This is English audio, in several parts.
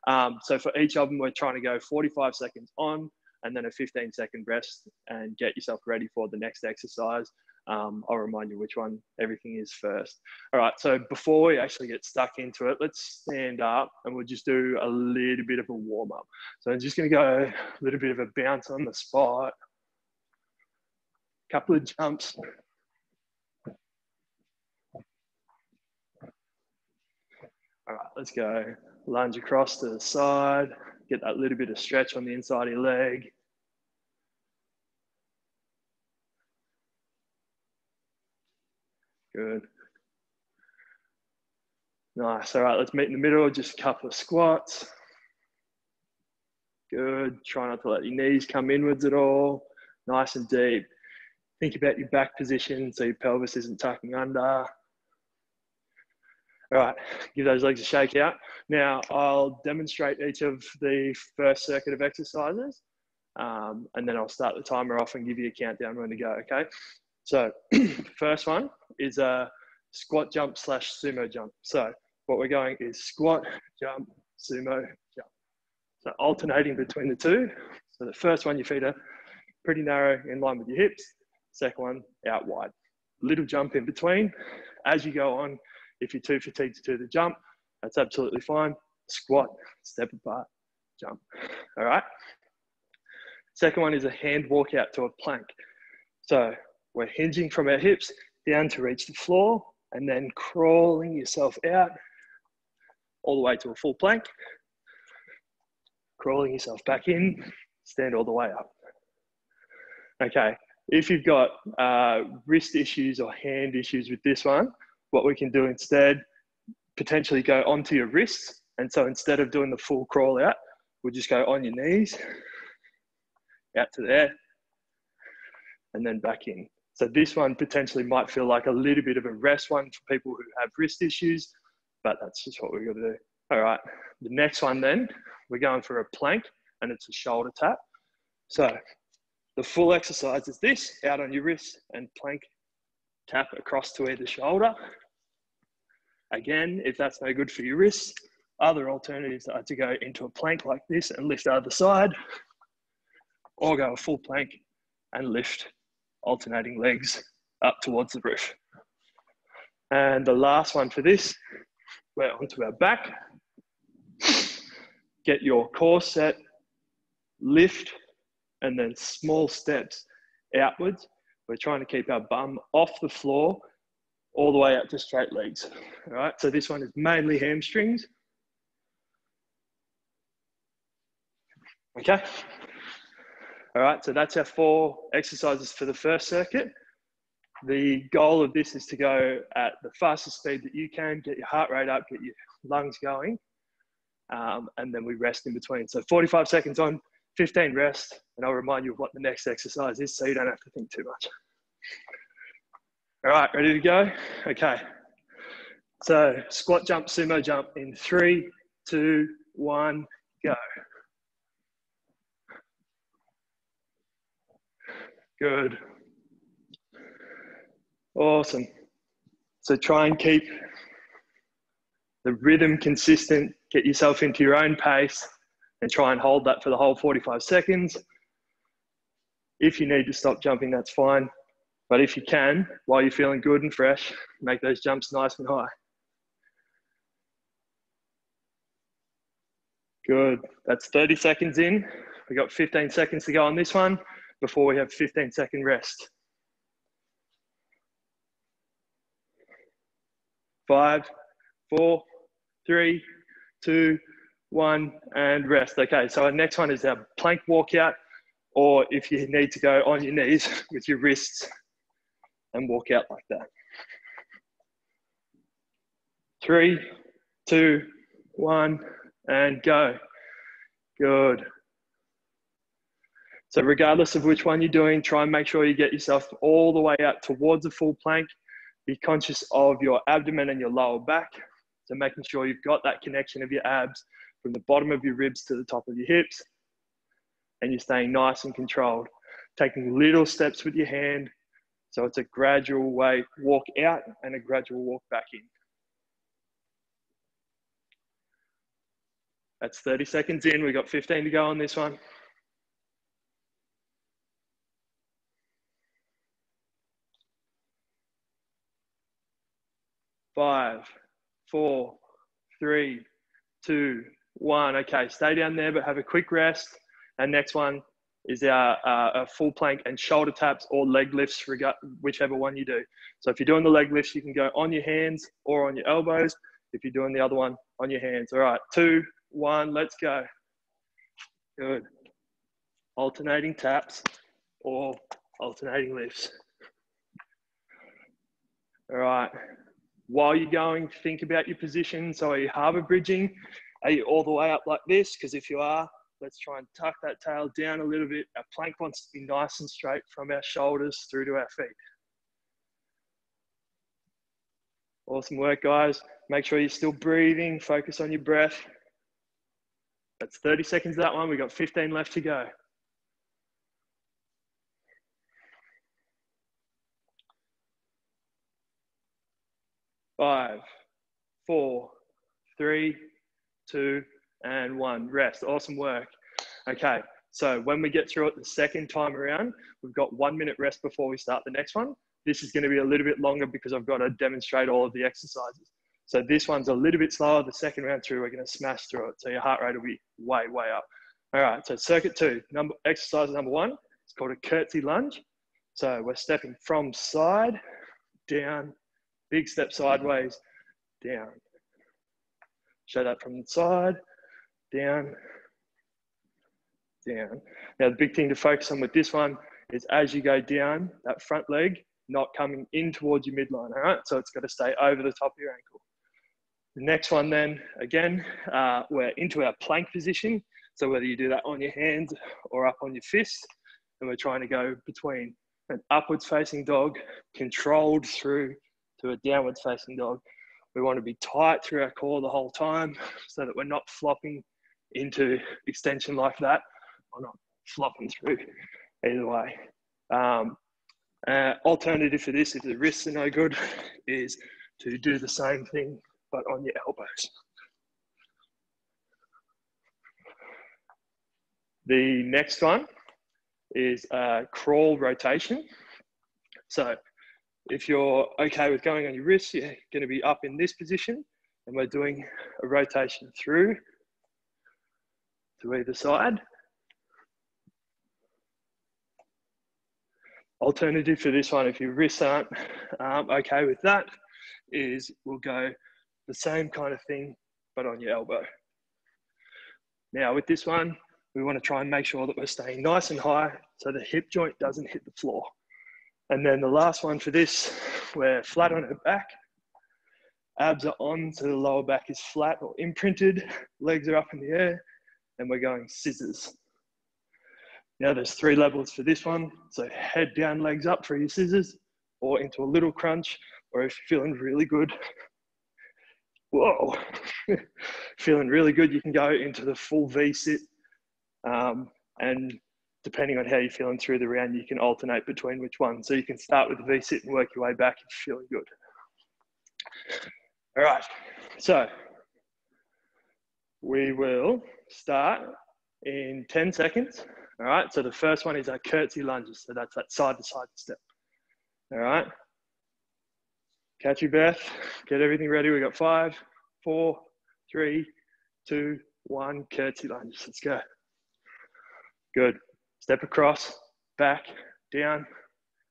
So for each of them, we're trying to go 45 seconds on and then a 15-second rest and get yourself ready for the next exercise. I'll remind you which one everything is first. All right, so before we actually get stuck into it, let's stand up and we'll just do a little bit of a warm up. So I'm just gonna go a little bit of a bounce on the spot, couple of jumps. All right, let's go. Lunge across to the side, get that little bit of stretch on the inside of your leg. Good. Nice. All right, let's meet in the middle, just a couple of squats. Good. Try not to let your knees come inwards at all. Nice and deep. Think about your back position so your pelvis isn't tucking under. All right, give those legs a shake out. Now, I'll demonstrate each of the first circuit of exercises, and then I'll start the timer off and give you a countdown when to go, okay? So, first one is a squat jump / sumo jump. So, what we're going is squat, jump, sumo, jump. So, alternating between the two. So, the first one, your feet are pretty narrow in line with your hips. Second one, out wide. Little jump in between. As you go on, if you're too fatigued to do the jump, that's absolutely fine. Squat, step apart, jump. All right. Second one is a hand walk out to a plank. So we're hinging from our hips down to reach the floor and then crawling yourself out all the way to a full plank. Crawling yourself back in, stand all the way up. Okay. If you've got wrist issues or hand issues with this one, what we can do instead, potentially go onto your wrists. And so instead of doing the full crawl out, we'll just go on your knees, out to there, and then back in. So this one potentially might feel like a little bit of a rest one for people who have wrist issues, but that's just what we're gonna do. All right, the next one then, we're going for a plank and it's a shoulder tap. So the full exercise is this, out on your wrist and plank, tap across to either shoulder. Again, if that's no good for your wrists, other alternatives are to go into a plank like this and lift out the side, or go a full plank and lift alternating legs up towards the roof. And the last one for this, we're onto our back. Get your core set, lift, and then small steps outwards. We're trying to keep our bum off the floor all the way up to straight legs. All right, so this one is mainly hamstrings. Okay. All right, so that's our 4 exercises for the first circuit. The goal of this is to go at the fastest speed that you can, get your heart rate up, get your lungs going, and then we rest in between. So 45 seconds on, 15 rest, and I'll remind you of what the next exercise is so you don't have to think too much. All right, ready to go? Okay. So squat jump, sumo jump in 3, 2, 1, go. Good. Awesome. So try and keep the rhythm consistent, get yourself into your own pace and try and hold that for the whole 45 seconds. If you need to stop jumping, that's fine. But if you can, while you're feeling good and fresh, make those jumps nice and high. Good. That's 30 seconds in. We've got 15 seconds to go on this one before we have 15-second rest. 5, 4, 3, 2, 1, and rest. Okay, so our next one is our plank walkout, or if you need to go on your knees with your wrists and walk out like that. 3, 2, 1, and go. Good. So regardless of which one you're doing, try and make sure you get yourself all the way out towards a full plank. Be conscious of your abdomen and your lower back. So making sure you've got that connection of your abs from the bottom of your ribs to the top of your hips. And you're staying nice and controlled. Taking little steps with your hand. So it's a gradual way, walk out and a gradual walk back in. That's 30 seconds in. We've got 15 to go on this one. 5, 4, 3, 2, 1. Okay, stay down there, but have a quick rest. And next one is our full plank and shoulder taps or leg lifts, whichever one you do. So if you're doing the leg lifts, you can go on your hands or on your elbows. If you're doing the other one, on your hands. All right, 2, 1, let's go. Good. Alternating taps or alternating lifts. All right. While you're going, think about your position. So are you harbour bridging? Are you all the way up like this? Because if you are, let's try and tuck that tail down a little bit. Our plank wants to be nice and straight from our shoulders through to our feet. Awesome work, guys. Make sure you're still breathing. Focus on your breath. That's 30 seconds that one. We've got 15 left to go. Five, 4, 3, 2, and 1. Rest. Awesome work. Okay, so when we get through it the second time around, we've got 1 minute rest before we start the next one. This is going to be a little bit longer because I've got to demonstrate all of the exercises. So this one's a little bit slower. The second round through, we're going to smash through it. So your heart rate will be way, way up. All right, so circuit 2, exercise number 1, it's called a curtsy lunge. So we're stepping from side, down, big step sideways, down. Show that from the side, down, down. Now the big thing to focus on with this one is as you go down, that front leg not coming in towards your midline, all right? So it's got to stay over the top of your ankle. The next one then, again, we're into our plank position. So whether you do that on your hands or up on your fists, and we're trying to go between an upwards facing dog, controlled through to a downwards facing dog. We want to be tight through our core the whole time so that we're not flopping into extension like that, or not flopping through either way. Alternative for this, if the wrists are no good, is to do the same thing, but on your elbows. The next one is a crawl rotation. So if you're okay with going on your wrists, you're going to be up in this position, and we're doing a rotation through to either side. Alternative for this one, if your wrists aren't okay with that, is we'll go the same kind of thing, but on your elbow. Now with this one, we want to try and make sure that we're staying nice and high so the hip joint doesn't hit the floor. And then the last one for this, we're flat on our back. Abs are on, so the lower back is flat or imprinted. Legs are up in the air, and we're going scissors. Now there's 3 levels for this one. So head down, legs up for your scissors, or into a little crunch, or if you're feeling really good, whoa, feeling really good, you can go into the full V sit. And depending on how you're feeling through the round, you can alternate between which one. So you can start with the V sit and work your way back if you're feeling good. All right, so we will start in 10 seconds. All right, so the first one is our curtsy lunges. So that's that side to side step. All right, catch your breath, get everything ready. We got 5, 4, 3, 2, 1, curtsy lunges. Let's go. Good. Step across, back, down,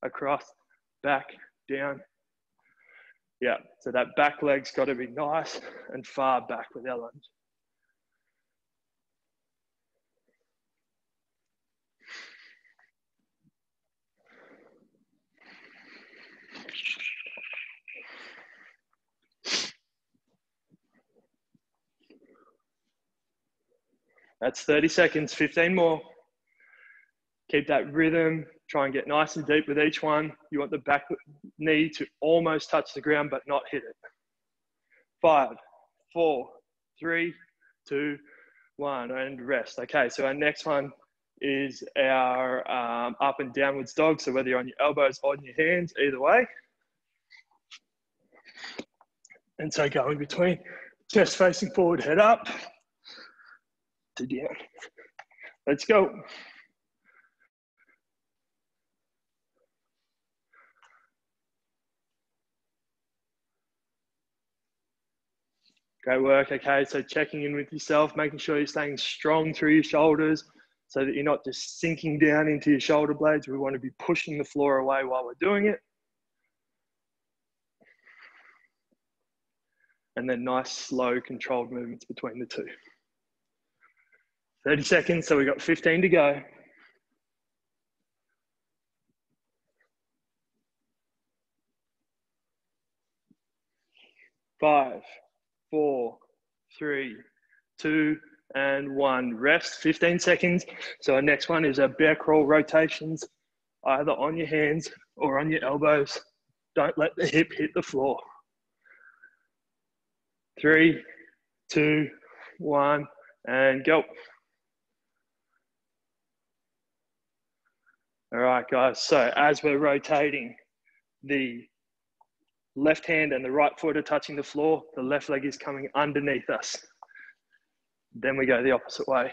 across, back, down. Yeah, so that back leg's got to be nice and far back with our lunge. That's 30 seconds, 15 more. Keep that rhythm, try and get nice and deep with each one. You want the back knee to almost touch the ground, but not hit it. 5, 4, 3, 2, 1, and rest. Okay, so our next one is our up and downwards dog. So whether you're on your elbows or on your hands, either way. And so going between chest facing forward, head up. to down. Let's go. Great work. Okay, so checking in with yourself, making sure you're staying strong through your shoulders so that you're not just sinking down into your shoulder blades. We want to be pushing the floor away while we're doing it. And then nice, slow, controlled movements between the two. 30 seconds, so we've got 15 to go. 5, 4, 3, 2, and 1. Rest, 15 seconds. So our next one is our bear crawl rotations, either on your hands or on your elbows. Don't let the hip hit the floor. 3, 2, 1, and go. All right, guys. So as we're rotating, the left hand and the right foot are touching the floor. The left leg is coming underneath us. Then we go the opposite way.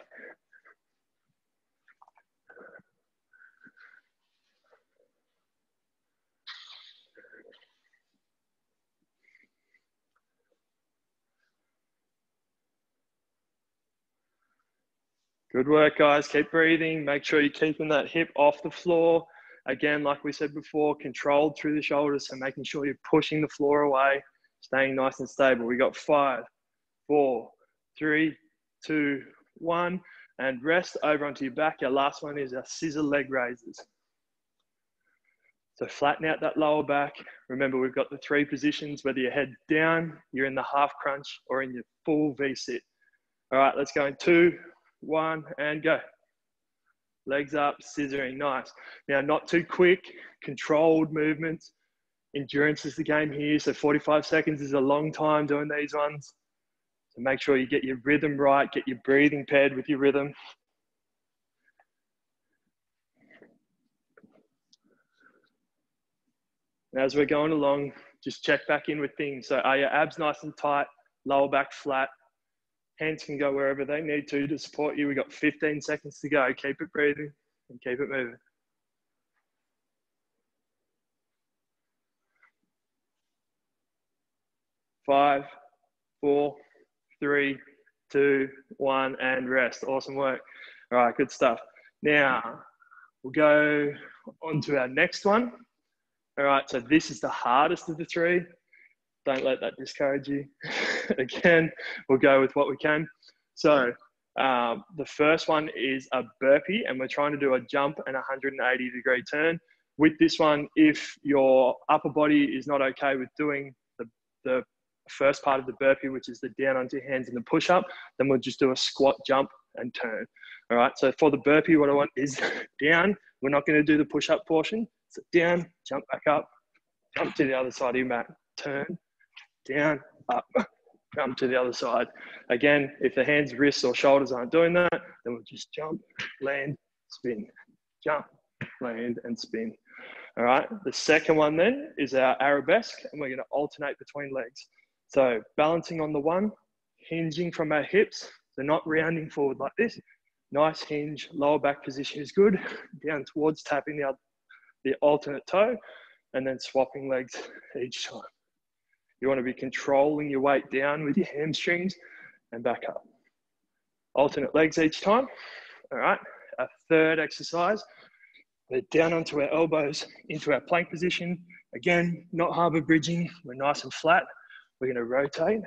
Good work, guys. Keep breathing. Make sure you're keeping that hip off the floor. Again, like we said before, controlled through the shoulders. So making sure you're pushing the floor away, staying nice and stable. We got 5, 4, 3, 2, 1. And rest over onto your back. Our last one is our scissor leg raises. So flatten out that lower back. Remember, we've got the 3 positions, whether your head down, you're in the half crunch, or in your full V-sit. All right, let's go in 2, 1, and go. Legs up, scissoring, nice. Now, not too quick, controlled movements. Endurance is the game here, so 45 seconds is a long time doing these ones. So make sure you get your rhythm right, get your breathing paired with your rhythm. And as we're going along, just check back in with things. So are your abs nice and tight, lower back flat? Hands can go wherever they need to support you. We've got 15 seconds to go. Keep it breathing and keep it moving. 5, 4, 3, 2, 1, and rest. Awesome work. All right, good stuff. Now, we'll go on to our next one. All right, so this is the hardest of the 3. Don't let that discourage you. Again, we'll go with what we can. So the first one is a burpee, and we're trying to do a jump and a 180-degree turn. With this one, if your upper body is not okay with doing the first part of the burpee, which is the down onto your hands and the push-up, then we'll just do a squat, jump, and turn. All right, so for the burpee, what I want is down. We're not going to do the push-up portion. So down, jump back up, jump to the other side of your mat, turn, down, up, jump to the other side. Again, if the hands, wrists, or shoulders aren't doing that, then we'll just jump, land, spin, jump, land, and spin. All right, the second one then is our arabesque, and we're going to alternate between legs. So balancing on the one, hinging from our hips, so not rounding forward like this. Nice hinge, lower back position is good. Down towards tapping the alternate toe, and then swapping legs each time. You want to be controlling your weight down with your hamstrings and back up. Alternate legs each time. All right, our third exercise, we're down onto our elbows into our plank position. Again, not harbor bridging, we're nice and flat. We're going to rotate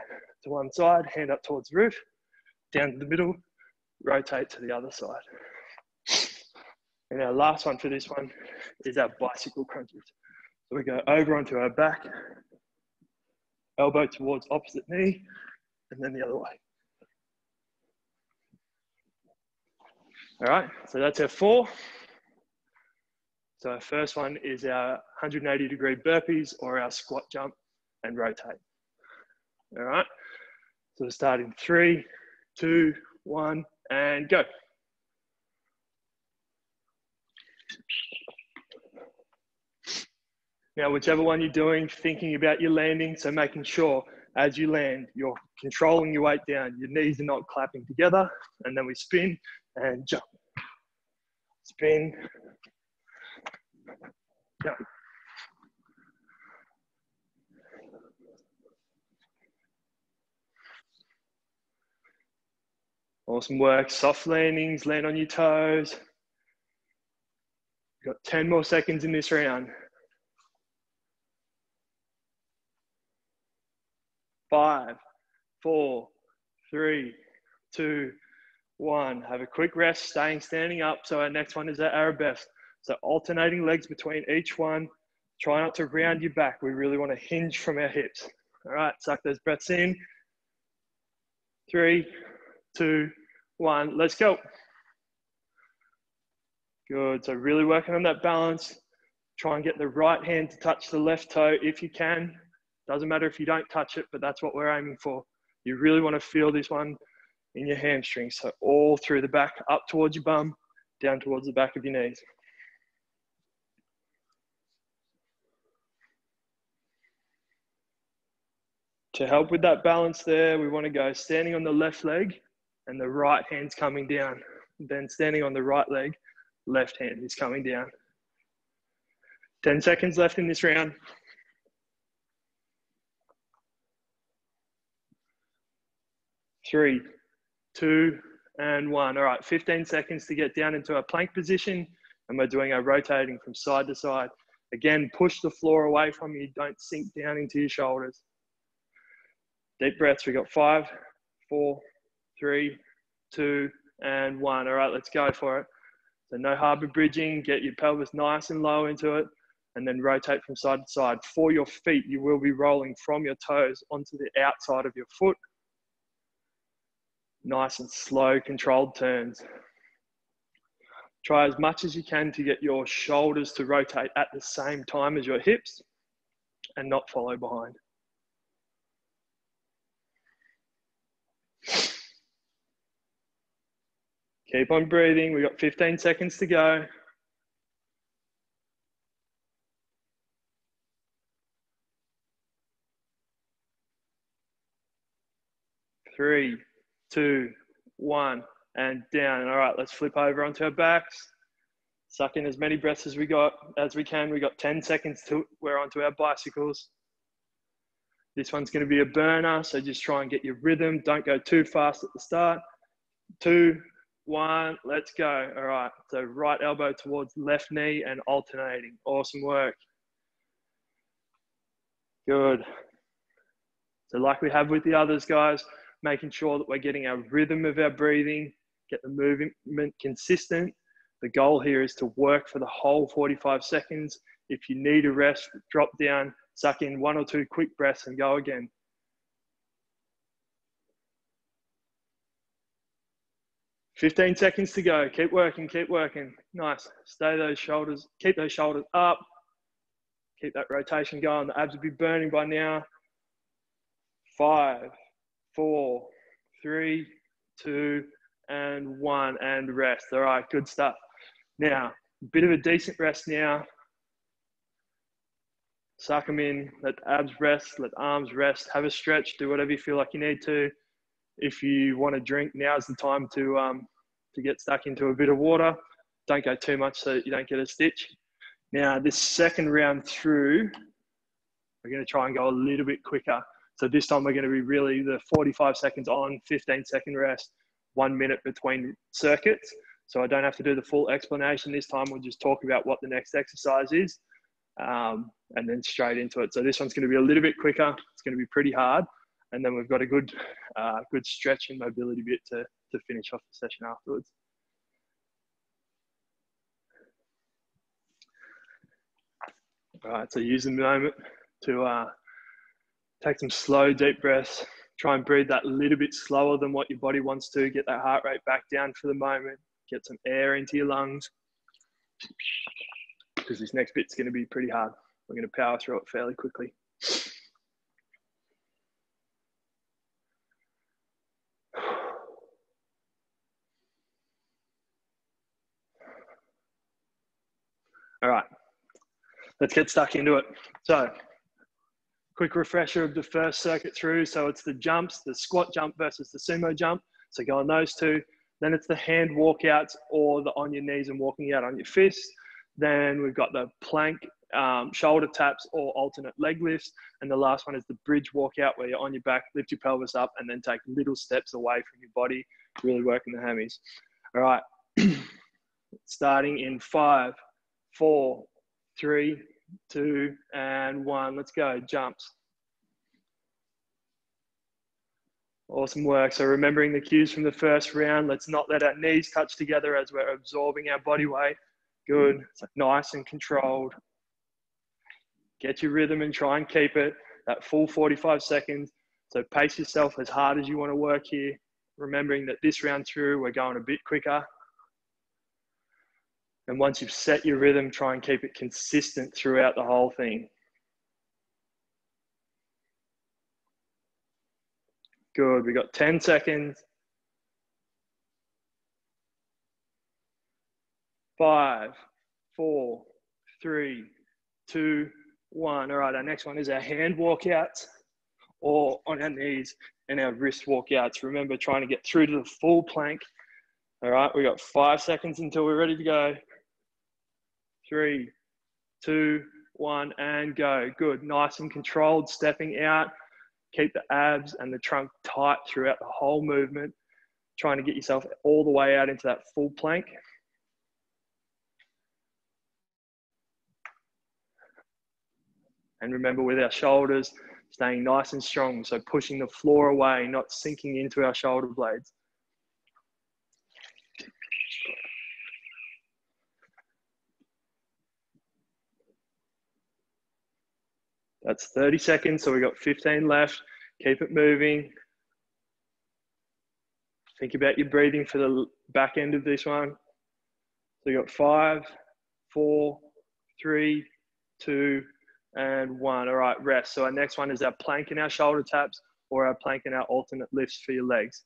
to one side, hand up towards the roof, down to the middle, rotate to the other side. And our last one for this one is our bicycle crunches. So we go over onto our back, elbow towards opposite knee, and then the other way. All right, so that's our 4. So our first one is our 180-degree burpees or our squat, jump, and rotate. All right, so we're starting 3, 2, 1, and go. Now, whichever one you're doing, thinking about your landing, so making sure As you land, you're controlling your weight down. Your knees are not clapping together. And then we spin and jump. Spin, jump. Awesome work. Soft landings, land on your toes. You've got 10 more seconds in this round. 5, 4, 3, 2, 1. Have a quick rest, staying standing up. So our next one is our arabesque. So alternating legs between each one. Try not to round your back. We really want to hinge from our hips. All right, suck those breaths in. 3, 2, 1. Let's go. Good. So really working on that balance. Try and get the right hand to touch the left toe if you can. Doesn't matter if you don't touch it, but that's what we're aiming for. You really want to feel this one in your hamstrings. So all through the back, up towards your bum, down towards the back of your knees. To help with that balance there, we want to go standing on the left leg and the right hand's coming down. Then standing on the right leg, left hand is coming down. 10 seconds left in this round. 3, 2, and 1. All right, 15 seconds to get down into our plank position, and we're doing our rotating from side to side. Again, push the floor away from you. Don't sink down into your shoulders. Deep breaths. We got 5, 4, 3, 2, and 1. All right, let's go for it. So no harbor bridging. Get your pelvis nice and low into it, and then rotate from side to side. For your feet, you will be rolling from your toes onto the outside of your foot. Nice and slow, controlled turns. Try as much as you can to get your shoulders to rotate at the same time as your hips and not follow behind. Keep on breathing. We've got 15 seconds to go. 3, 2, 1, and down. All right, let's flip over onto our backs. Suck in as many breaths as we can. We got 10 seconds to we're onto our bicycles. This one's going to be a burner, so just try and get your rhythm. Don't go too fast at the start. 2, 1, let's go. All right, so right elbow towards left knee and alternating. Awesome work. Good. So like we have with the others, guys, making sure that we're getting our rhythm of our breathing, get the movement consistent. The goal here is to work for the whole 45 seconds. If you need a rest, drop down, suck in 1 or 2 quick breaths and go again. "15 seconds to go. Keep working, keep working. Nice. Stay those shoulders, keep those shoulders up. Keep that rotation going. The abs will be burning by now. 5, 4, 3, 2, and 1, and rest. All right, good stuff. Now, a bit of a decent rest now. Suck them in, let the abs rest, let the arms rest, have a stretch, do whatever you feel like you need to. If you want to drink, now's the time to get stuck into a bit of water. Don't go too much so that you don't get a stitch. Now, this second round through, we're going to try and go a little bit quicker. So this time we're going to be really the 45 seconds on, 15-second rest, 1 minute between circuits. So I don't have to do the full explanation this time. We'll just talk about what the next exercise is and then straight into it. So this one's going to be a little bit quicker. It's going to be pretty hard. And then we've got a good stretch and mobility bit to finish off the session afterwards. All right, so use the moment to take some slow, deep breaths. Try and breathe that little bit slower than what your body wants to. Get that heart rate back down for the moment. Get some air into your lungs. Because this next bit's going to be pretty hard. We're going to power through it fairly quickly. All right, let's get stuck into it. So, Quick refresher of the first circuit through. So it's the jumps, the squat jump versus the sumo jump. So go on those two. Then it's the hand walkouts or the on your knees and walking out on your fists. Then we've got the plank, shoulder taps or alternate leg lifts. And the last one is the bridge walkout where you're on your back, lift your pelvis up and then take little steps away from your body, really working the hammies. All right, starting in 5, 4, 3, 2, and 1. Let's go, jumps. Awesome work. So remembering the cues from the first round, let's not let our knees touch together as we're absorbing our body weight. Good, so nice and controlled. Get your rhythm and try and keep it that full 45 seconds. So pace yourself as hard as you want to work here. Remembering that this round through, we're going a bit quicker. And once you've set your rhythm, try and keep it consistent throughout the whole thing. Good, we got 10 seconds. 5, 4, 3, 2, 1. All right, our next one is our hand walkouts or on our knees and our wrist walkouts. Remember, trying to get through to the full plank. All right, we got 5 seconds until we're ready to go. 3, 2, 1, and go. Good, nice and controlled, stepping out. Keep the abs and the trunk tight throughout the whole movement. Trying to get yourself all the way out into that full plank. And remember with our shoulders, staying nice and strong. So pushing the floor away, not sinking into our shoulder blades. That's 30 seconds, so we've got 15 left. Keep it moving. Think about your breathing for the back end of this one. So you got 5, 4, 3, 2, and 1. All right, rest. So our next one is our plank and our shoulder taps or our plank and our alternate lifts for your legs.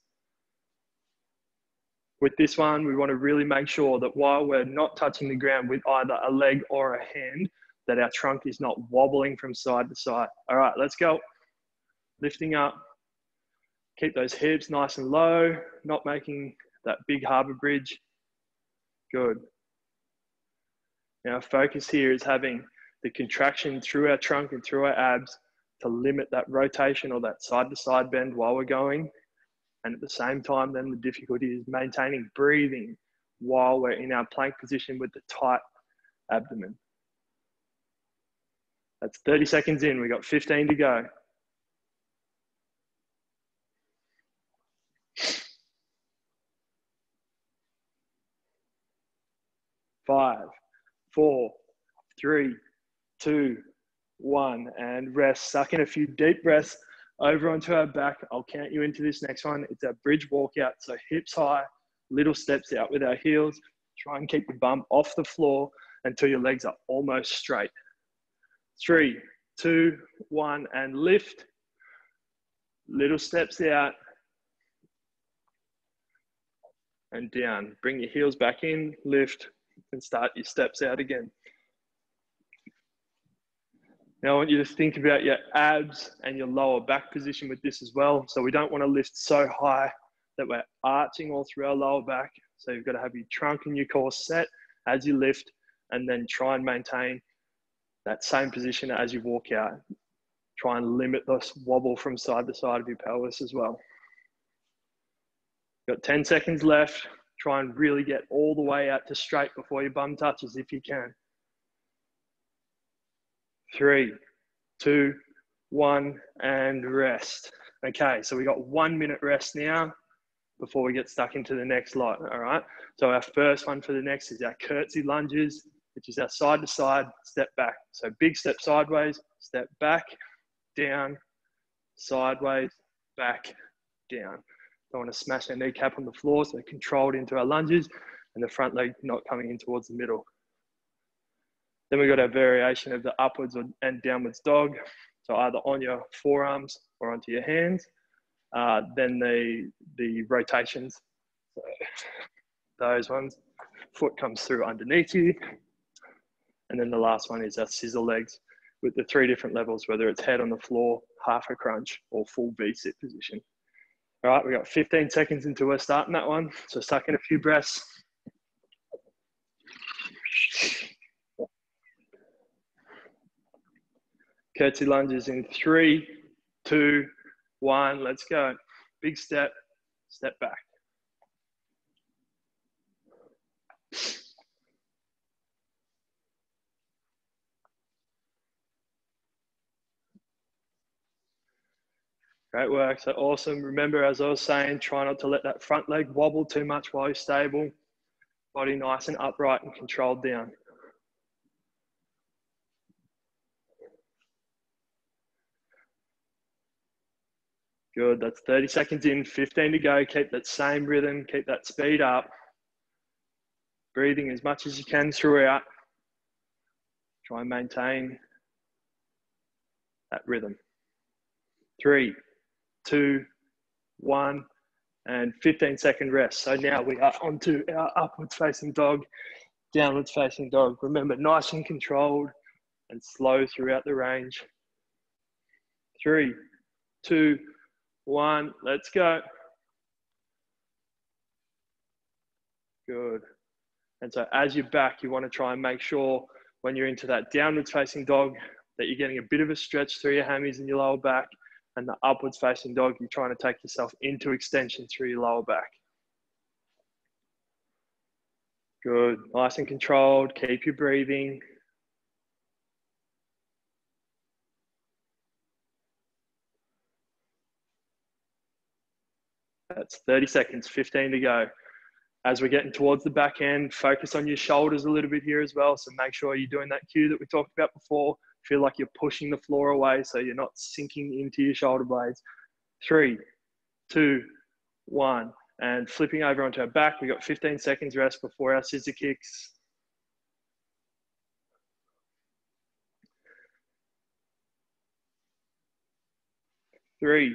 With this one, we want to really make sure that while we're not touching the ground with either a leg or a hand, that our trunk is not wobbling from side to side. All right, let's go. Lifting up. Keep those hips nice and low, not making that big harbor bridge. Good. Now, focus here is having the contraction through our trunk and through our abs to limit that rotation or that side to side bend while we're going. And at the same time, then the difficulty is maintaining breathing while we're in our plank position with the tight abdomen. That's 30 seconds in, we got 15 to go. 5, 4, 3, 2, 1, and rest. Suck in a few deep breaths over onto our back. I'll count you into this next one. It's our bridge walkout. So hips high, little steps out with our heels. Try and keep the bum off the floor until your legs are almost straight. 3, 2, 1, and lift. Little steps out and down. Bring your heels back in, lift, and start your steps out again. Now I want you to think about your abs and your lower back position with this as well. So we don't want to lift so high that we're arching all through our lower back. So you've got to have your trunk and your core set as you lift, and then try and maintain that same position as you walk out. Try and limit this wobble from side to side of your pelvis as well. Got 10 seconds left. Try and really get all the way out to straight before your bum touches if you can. 3, 2, 1, and rest. Okay, so we got 1 minute rest now before we get stuck into the next lot, all right? So our first one for the next is our curtsy lunges, which is our side to side, step back. So big step sideways, step back, down, sideways, back, down. Don't want to smash our kneecap on the floor, so controlled into our lunges and the front leg not coming in towards the middle. Then we've got our variation of the upwards and downwards dog. So either on your forearms or onto your hands. Then the rotations, so those ones, foot comes through underneath you. And then the last one is our scissor legs, with the 3 different levels, whether it's head on the floor, half a crunch, or full V-sit position. All right, we got 15 seconds until we're starting that one. So suck in a few breaths. Curtsy lunges in 3, 2, 1, let's go. Big step, step back. Great work, so awesome. Remember, as I was saying, try not to let that front leg wobble too much while you're stable. Body nice and upright and controlled down. Good, that's 30 seconds in, 15 to go. Keep that same rhythm, keep that speed up. Breathing as much as you can throughout. Try and maintain that rhythm. 3, 2, 1, and 15-second rest. So now we are onto our upwards facing dog, downwards facing dog. Remember, nice and controlled and slow throughout the range. 3, 2, 1, let's go. Good. And so as you're back, you want to try and make sure when you're into that downwards facing dog that you're getting a bit of a stretch through your hammies and your lower back, and the upwards facing dog, you're trying to take yourself into extension through your lower back. Good, nice and controlled, keep your breathing. That's 30 seconds, 15 to go. As we're getting towards the back end, focus on your shoulders a little bit here as well. So make sure you're doing that cue that we talked about before. Feel like you're pushing the floor away so you're not sinking into your shoulder blades. 3, 2, 1. And flipping over onto our back, we got 15 seconds rest before our scissor kicks. 3,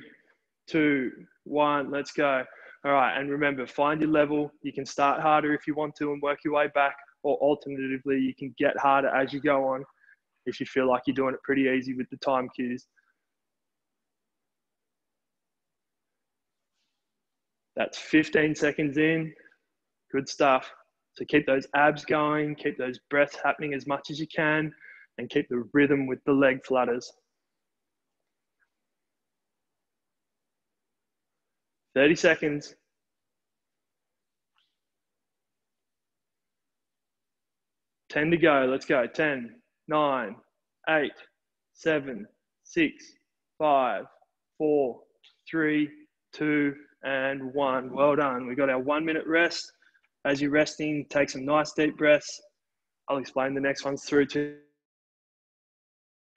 2, 1, let's go. All right, and remember, find your level. You can start harder if you want to and work your way back, or alternatively, you can get harder as you go on if you feel like you're doing it pretty easy with the time cues. That's 15 seconds in. Good stuff. So keep those abs going, keep those breaths happening as much as you can, and keep the rhythm with the leg flutters. 30 seconds. 10 to go. Let's go. 10, 9, 8, 7, 6, 5, 4, 3, 2, and 1. Well done. We got our 1 minute rest. As you're resting, take some nice deep breaths. I'll explain the next ones through to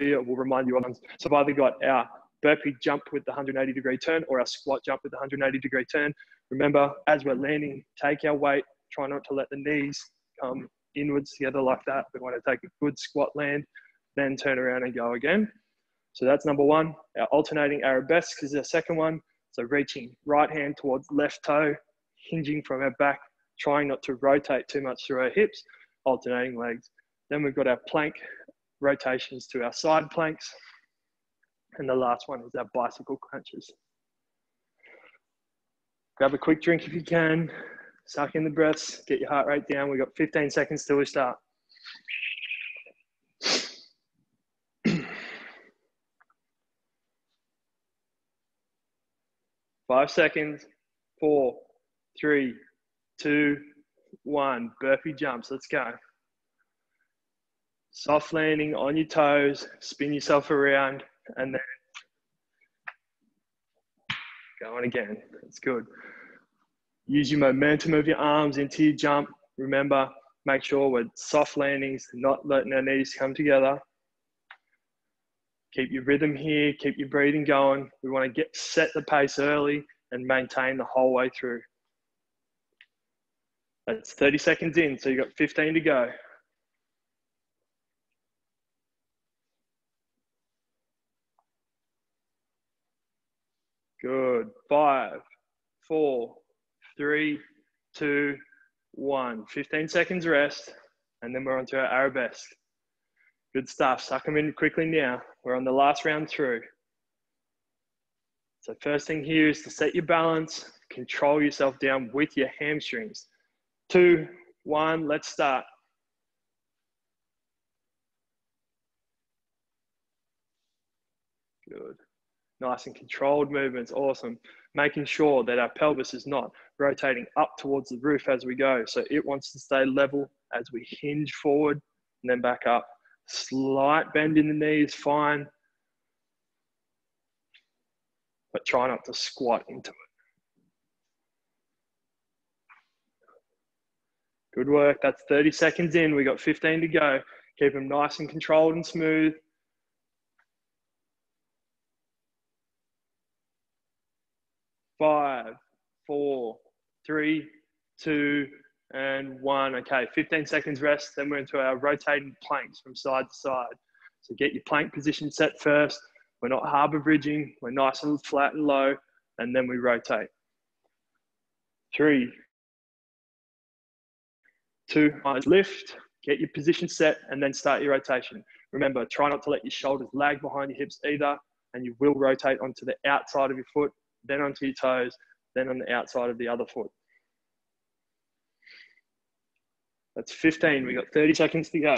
you. We'll remind you of them. So I've either got our burpee jump with the 180-degree turn or our squat jump with the 180-degree turn. Remember, as we're landing, take our weight. Try not to let the knees come inwards together like that. We want to take a good squat land, then turn around and go again. So that's number 1. Our alternating arabesque is our second one. So reaching right hand towards left toe, hinging from our back, trying not to rotate too much through our hips, alternating legs. Then we've got our plank rotations to our side planks. And the last one is our bicycle crunches. Grab a quick drink if you can. Suck in the breaths, get your heart rate down. We've got 15 seconds till we start. 5 seconds. 4, 3, 2, 1. Burpee jumps. Let's go. Soft landing on your toes. Spin yourself around and then go on again. That's good. Use your momentum of your arms into your jump. Remember, make sure we're soft landings, not letting our knees come together. Keep your rhythm here, keep your breathing going. We want to set the pace early and maintain the whole way through. That's 30 seconds in, so you've got 15 to go. Good. 5, 4, 3, 2, 1. 15 seconds rest, and then we're onto our arabesque. Good stuff. Suck them in quickly now. We're on the last round through. So first thing here is to set your balance, control yourself down with your hamstrings. 2, 1, let's start. Good. Nice and controlled movements, awesome. Making sure that our pelvis is not rotating up towards the roof as we go. So it wants to stay level as we hinge forward and then back up. Slight bend in the knees, fine. But try not to squat into it. Good work, that's 30 seconds in. We got 15 to go. Keep them nice and controlled and smooth. 5, 4, 3, 2, and 1. Okay, 15 seconds rest. Then we're into our rotating planks from side to side. So get your plank position set first. We're not harbor bridging. We're nice and flat and low. And then we rotate. 3, 2, 1. Lift. Get your position set and then start your rotation. Remember, try not to let your shoulders lag behind your hips either. And you will rotate onto the outside of your foot, then onto your toes, then on the outside of the other foot. That's 15. We got 30 seconds to go.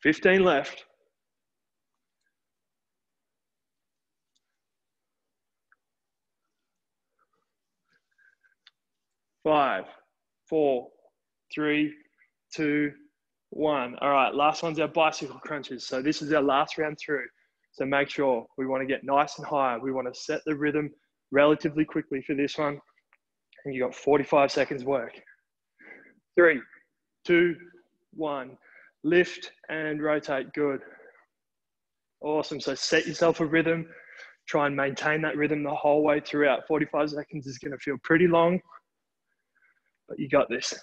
$15 left. 5, 4, 3, 2, 1. All right, last one's our bicycle crunches. So this is our last round through. So make sure we want to get nice and high. We want to set the rhythm relatively quickly for this one. And you got 45 seconds work. 3, 2, 1. Lift and rotate. Good. Awesome. So set yourself a rhythm. Try and maintain that rhythm the whole way throughout. 45 seconds is going to feel pretty long, but you got this.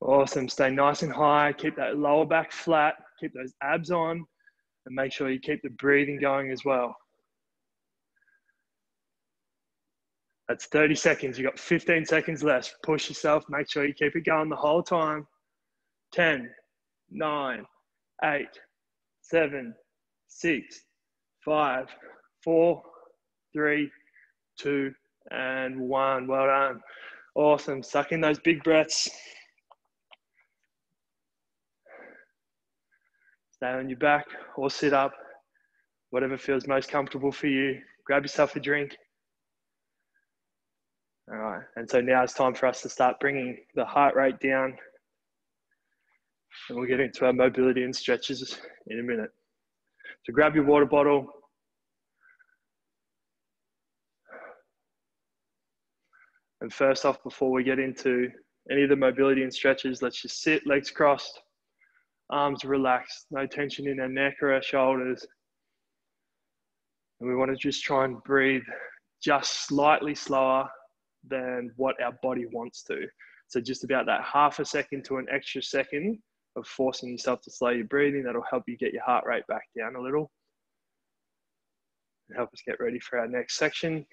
Awesome. Stay nice and high. Keep that lower back flat. Keep those abs on. And make sure you keep the breathing going as well. That's 30 seconds. You got 15 seconds left. Push yourself. Make sure you keep it going the whole time. 10, 9, 8, 7, 6, 5, 4, 3, 2, and 1. Well done. Awesome. Suck in those big breaths. Stay on your back or sit up, whatever feels most comfortable for you. Grab yourself a drink. All right, and so now it's time for us to start bringing the heart rate down. And we'll get into our mobility and stretches in a minute. So grab your water bottle. And first off, before we get into any of the mobility and stretches, let's just sit, legs crossed, arms relaxed, no tension in our neck or our shoulders. And we want to just try and breathe just slightly slower than what our body wants to. So just about that half a second to an extra second of forcing yourself to slow your breathing. That'll help you get your heart rate back down a little and help us get ready for our next section.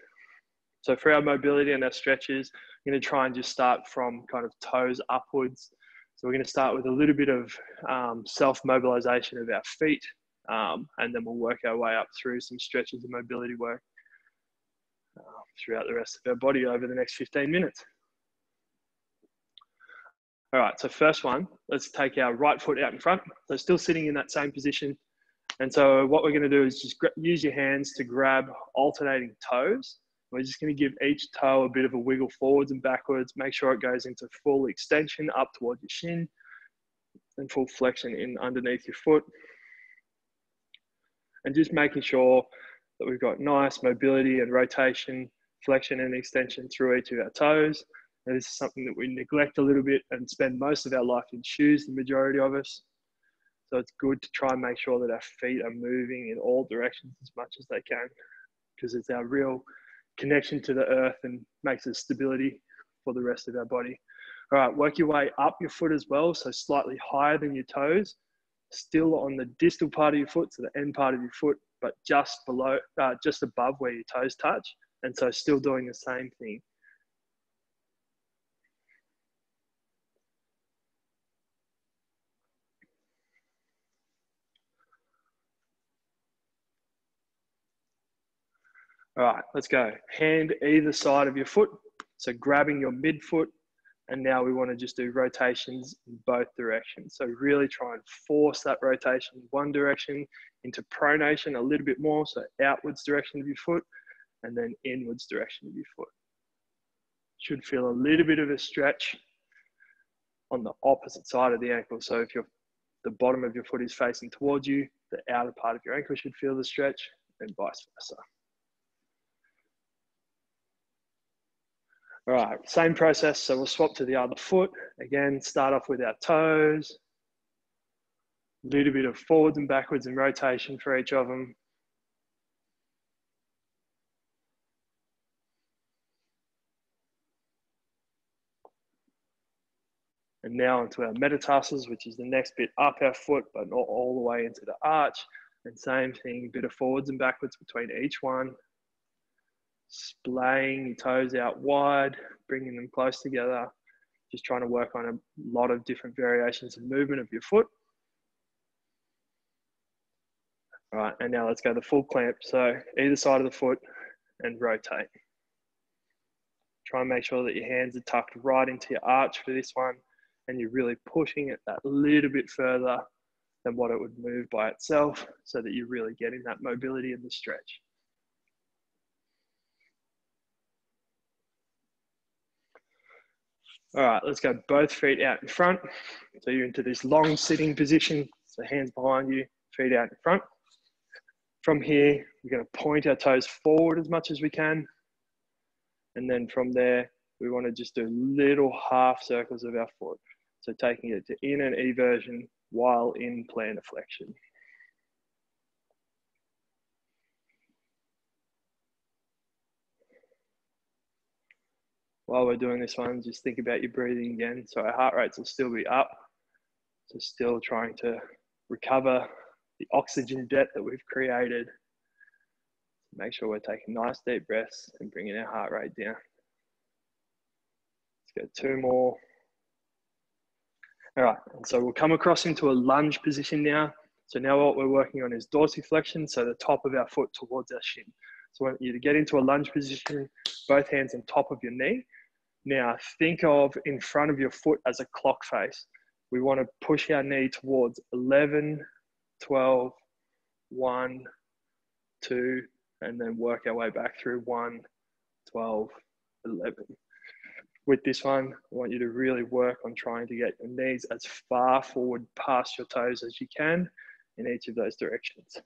So for our mobility and our stretches, I'm going to try and just start from kind of toes upwards. So we're going to start with a little bit of self-mobilization of our feet, and then we'll work our way up through some stretches and mobility work throughout the rest of our body over the next 15 minutes. All right, so first one, let's take our right foot out in front. So still sitting in that same position. And so what we're going to do is just use your hands to grab alternating toes. We're just going to give each toe a bit of a wiggle forwards and backwards. Make sure it goes into full extension up towards your shin and full flexion in underneath your foot. And just making sure that we've got nice mobility and rotation, flexion and extension through each of our toes. And this is something that we neglect a little bit and spend most of our life in shoes, the majority of us. So it's good to try and make sure that our feet are moving in all directions as much as they can, because it's our real connection to the earth and makes us stability for the rest of our body. All right, work your way up your foot as well, so slightly higher than your toes, still on the distal part of your foot, so the end part of your foot, but just below, just above where your toes touch, and so still doing the same thing. All right, let's go. Hand either side of your foot, so grabbing your midfoot, and now we want to just do rotations in both directions. So really try and force that rotation in one direction into pronation a little bit more, so outwards direction of your foot, and then inwards direction of your foot. Should feel a little bit of a stretch on the opposite side of the ankle. So if the bottom of your foot is facing towards you, the outer part of your ankle should feel the stretch, and vice versa. All right, same process. So we'll swap to the other foot. Again, start off with our toes. A little bit of forwards and backwards and rotation for each of them. And now onto our metatarsals, which is the next bit up our foot, but not all the way into the arch. And same thing, a bit of forwards and backwards between each one. Splaying your toes out wide, bringing them close together. Just trying to work on a lot of different variations of movement of your foot. All right, and now let's go the full clamp. So either side of the foot and rotate. Try and make sure that your hands are tucked right into your arch for this one, and you're really pushing it that little bit further than what it would move by itself, so that you're really getting that mobility and the stretch. All right, let's go both feet out in front. So you're into this long sitting position. So hands behind you, feet out in front. From here, we're going to point our toes forward as much as we can. And then from there, we want to just do little half circles of our foot. So taking it to in and eversion while in plantar flexion. While we're doing this one, just think about your breathing again. So our heart rates will still be up. So still trying to recover the oxygen debt that we've created. Make sure we're taking nice deep breaths and bringing our heart rate down. Let's go 2 more. All right, and so we'll come across into a lunge position now. So now what we're working on is dorsiflexion, so the top of our foot towards our shin. So I want you to get into a lunge position, both hands on top of your knee. Now think of in front of your foot as a clock face. We want to push our knee towards 11, 12, 1, 2, and then work our way back through 1, 12, 11. With this one, I want you to really work on trying to get your knees as far forward past your toes as you can in each of those directions.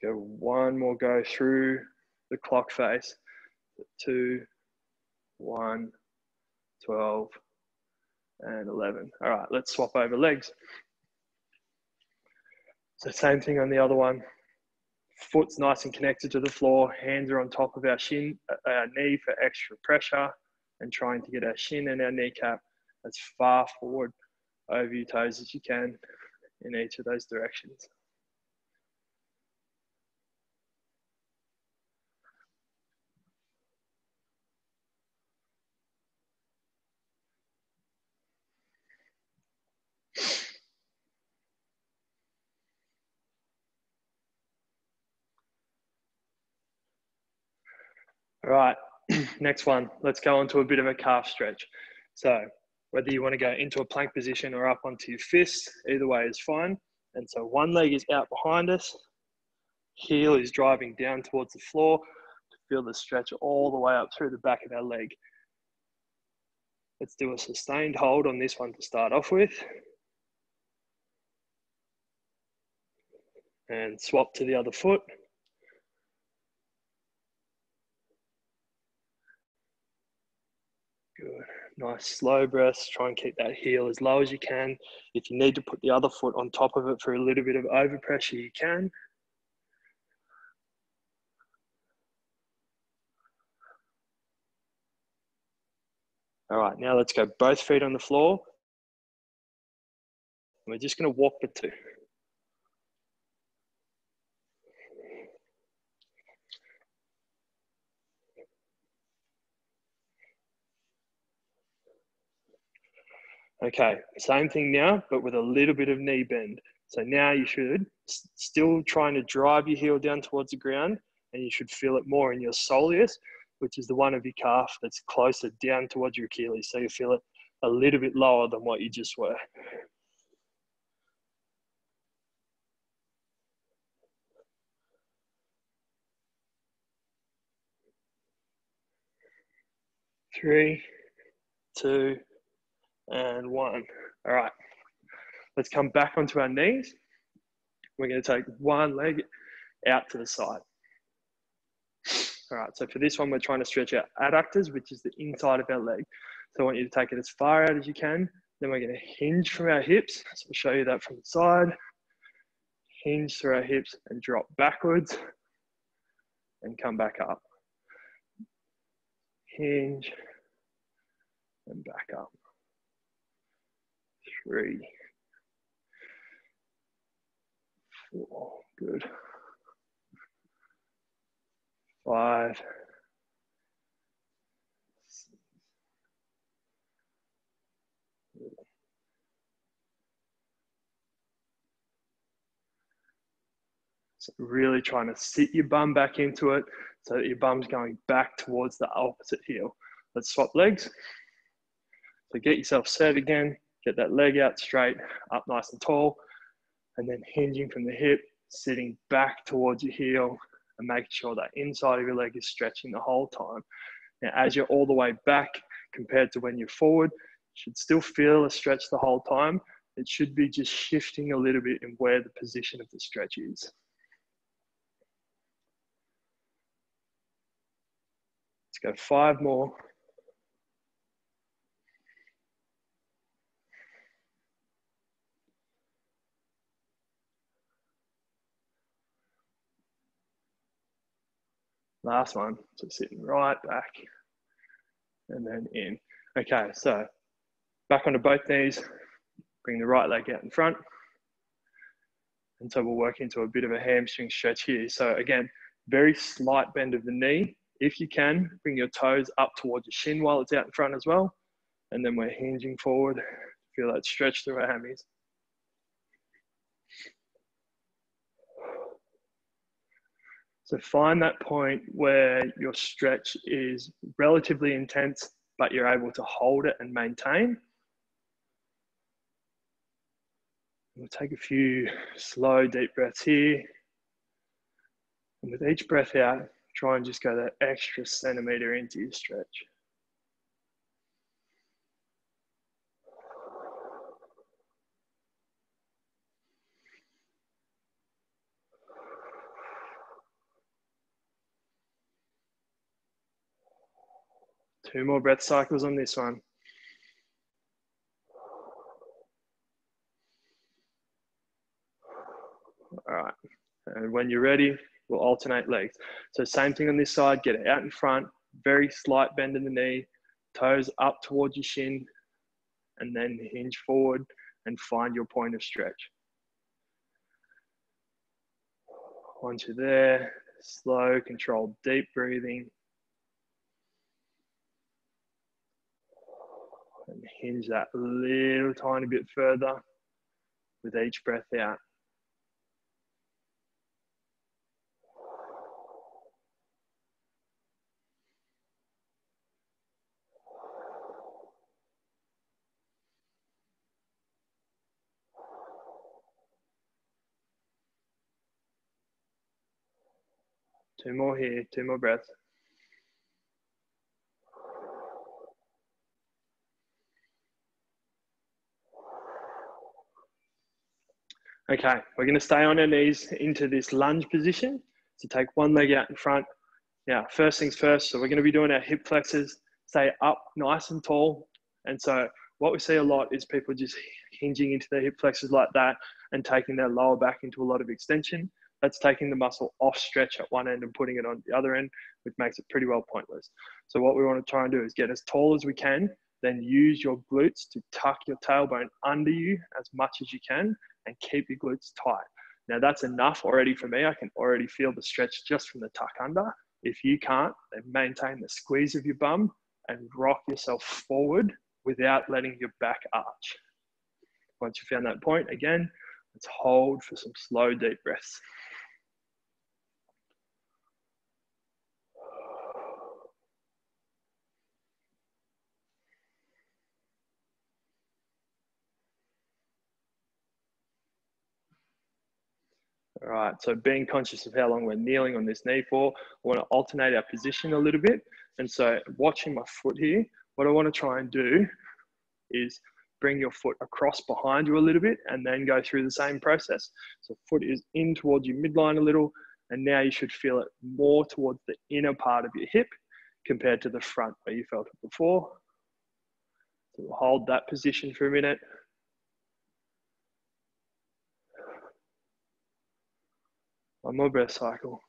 Let's go 1 more go through the clock face. 2, 1, 12, and 11. All right, let's swap over legs. So same thing on the other one. Foot's nice and connected to the floor. Hands are on top of our shin, our knee for extra pressure, and trying to get our shin and our kneecap as far forward over your toes as you can in each of those directions. All right, next one, let's go on to a bit of a calf stretch. So whether you want to go into a plank position or up onto your fists, either way is fine. And so one leg is out behind us, heel is driving down towards the floor to feel the stretch all the way up through the back of our leg. Let's do a sustained hold on this one to start off with. And swap to the other foot. Good. Nice slow breaths. Try and keep that heel as low as you can. If you need to put the other foot on top of it for a little bit of overpressure, you can. All right, now let's go both feet on the floor. We're just going to walk for 2. Okay, same thing now, but with a little bit of knee bend. So now you should still trying to drive your heel down towards the ground, and you should feel it more in your soleus, which is the one of your calf that's closer down towards your Achilles. So you feel it a little bit lower than what you just were. Three, 2, and 1. All right, let's come back onto our knees. We're going to take one leg out to the side. All right, so for this one, we're trying to stretch our adductors, which is the inside of our leg. So I want you to take it as far out as you can. Then we're going to hinge from our hips. So I'll show you that from the side. Hinge through our hips and drop backwards and come back up. Hinge and back up. 3, 4, good. 5, 6, 7. So really trying to sit your bum back into it so that your bum's going back towards the opposite heel. Let's swap legs. So get yourself set again, get that leg out straight, up nice and tall, and then hinging from the hip, sitting back towards your heel and making sure that inside of your leg is stretching the whole time. Now, as you're all the way back compared to when you're forward, you should still feel a stretch the whole time. It should be just shifting a little bit in where the position of the stretch is. Let's go 5 more. Last one, so sitting right back and then in. Okay, so back onto both knees, bring the right leg out in front. And so we'll work into a bit of a hamstring stretch here. So again, very slight bend of the knee. If you can, bring your toes up towards your shin while it's out in front as well. And then we're hinging forward. Feel that stretch through our hammies. So find that point where your stretch is relatively intense, but you're able to hold it and maintain. We'll take a few slow, deep breaths here. And with each breath out, try and just go that extra centimeter into your stretch. Two more breath cycles on this one. All right, and when you're ready, we'll alternate legs. So same thing on this side, get it out in front, very slight bend in the knee, toes up towards your shin, and then hinge forward and find your point of stretch. Once you're there, slow, controlled, deep breathing. And hinge that a little tiny bit further with each breath out. Two more here, 2 more breaths. Okay, we're going to stay on our knees into this lunge position. So take one leg out in front. Now, first things first, so we're going to be doing our hip flexors. Stay up nice and tall. And so what we see a lot is people just hinging into their hip flexors like that and taking their lower back into a lot of extension. That's taking the muscle off stretch at one end and putting it on the other end, which makes it pretty well pointless. So what we want to try and do is get as tall as we can, then use your glutes to tuck your tailbone under you as much as you can and keep your glutes tight. Now that's enough already for me. I can already feel the stretch just from the tuck under. If you can't, then maintain the squeeze of your bum and rock yourself forward without letting your back arch. Once you found that point, again, let's hold for some slow, deep breaths. All right, so being conscious of how long we're kneeling on this knee for, I want to alternate our position a little bit. And so watching my foot here, what I want to try and do is bring your foot across behind you a little bit and then go through the same process. So foot is in towards your midline a little, and now you should feel it more towards the inner part of your hip compared to the front where you felt it before. So we'll hold that position for a minute. One more breath cycle.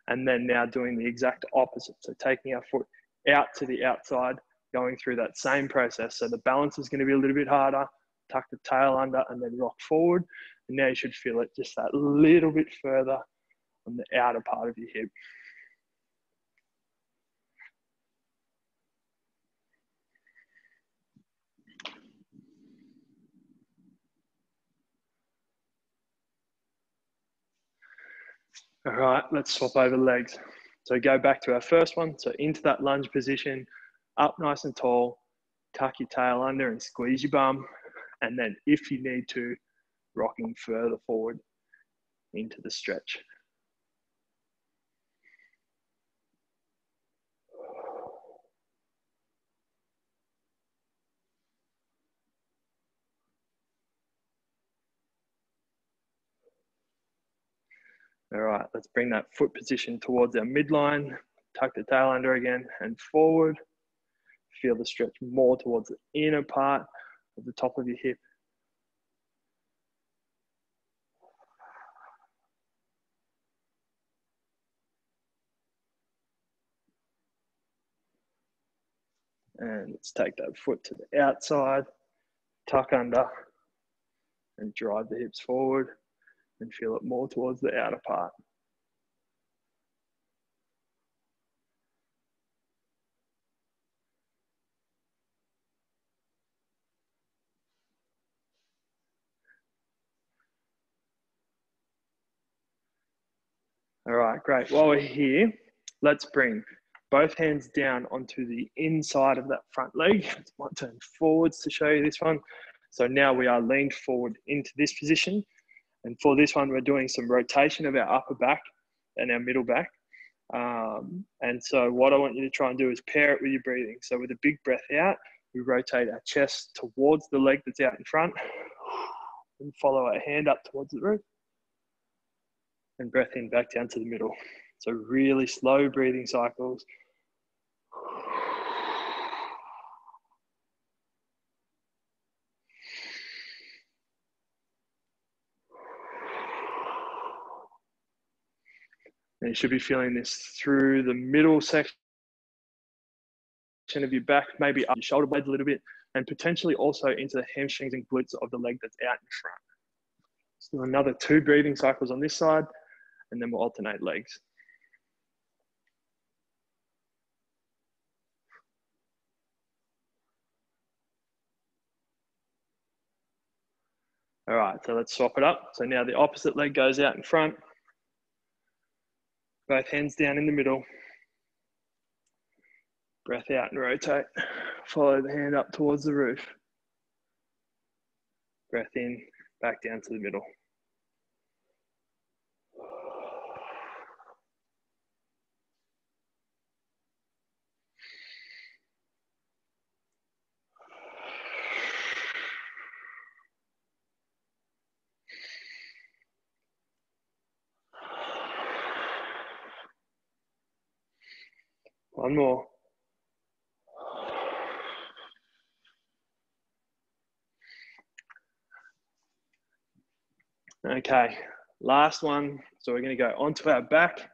And then now doing the exact opposite. So taking our foot out to the outside, going through that same process. So the balance is going to be a little bit harder. Tuck the tail under and then rock forward. And now you should feel it just that little bit further on the outer part of your hip. All right, let's swap over legs. So go back to our first one. So into that lunge position, up nice and tall, tuck your tail under and squeeze your bum. And then if you need to, rocking further forward into the stretch. All right, let's bring that foot position towards our midline, tuck the tail under again and forward. Feel the stretch more towards the inner part of the top of your hip. And let's take that foot to the outside, tuck under, and drive the hips forward and feel it more towards the outer part. All right, great. While we're here, let's bring both hands down onto the inside of that front leg. I might turn forwards to show you this one. So now we are leaned forward into this position. And for this one, we're doing some rotation of our upper back and our middle back. And so what I want you to try and do is pair it with your breathing. So with a big breath out, we rotate our chest towards the leg that's out in front and follow our hand up towards the roof. And breath in back down to the middle. So really slow breathing cycles. And you should be feeling this through the middle section of your back, maybe up your shoulder blades a little bit, and potentially also into the hamstrings and glutes of the leg that's out in front. So another 2 breathing cycles on this side, and then we'll alternate legs. All right, so let's swap it up. So now the opposite leg goes out in front. Both hands down in the middle. Breath out and rotate. Follow the hand up towards the roof. Breath in, back down to the middle. One more. Okay, last one. So we're going to go onto our back.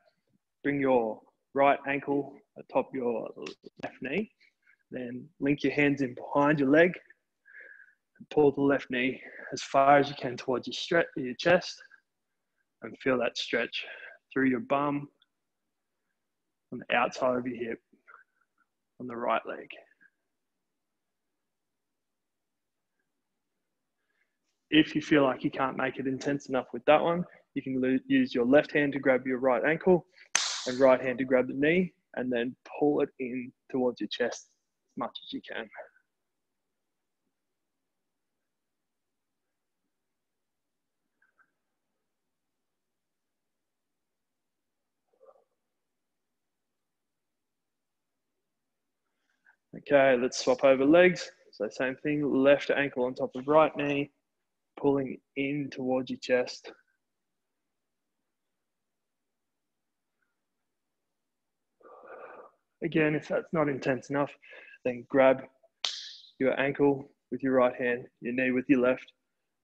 Bring your right ankle atop your left knee. Then link your hands in behind your leg. And pull the left knee as far as you can towards your chest. And feel that stretch through your bum, on the outside of your hip, on the right leg. If you feel like you can't make it intense enough with that one, you can use your left hand to grab your right ankle and right hand to grab the knee, and then pull it in towards your chest as much as you can. Okay, let's swap over legs. So same thing, left ankle on top of right knee, pulling in towards your chest. Again, if that's not intense enough, then grab your ankle with your right hand, your knee with your left,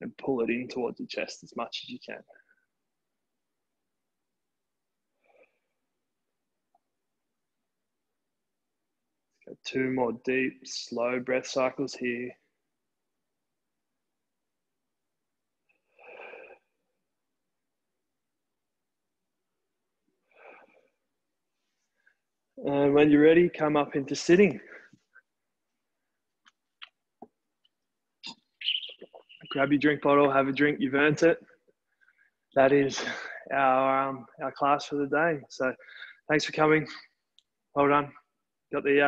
and pull it in towards your chest as much as you can. Let's go 2 more deep, slow breath cycles here. And when you're ready, come up into sitting. Grab your drink bottle, have a drink, you've earned it. That is our class for the day. So thanks for coming. Well done. Got the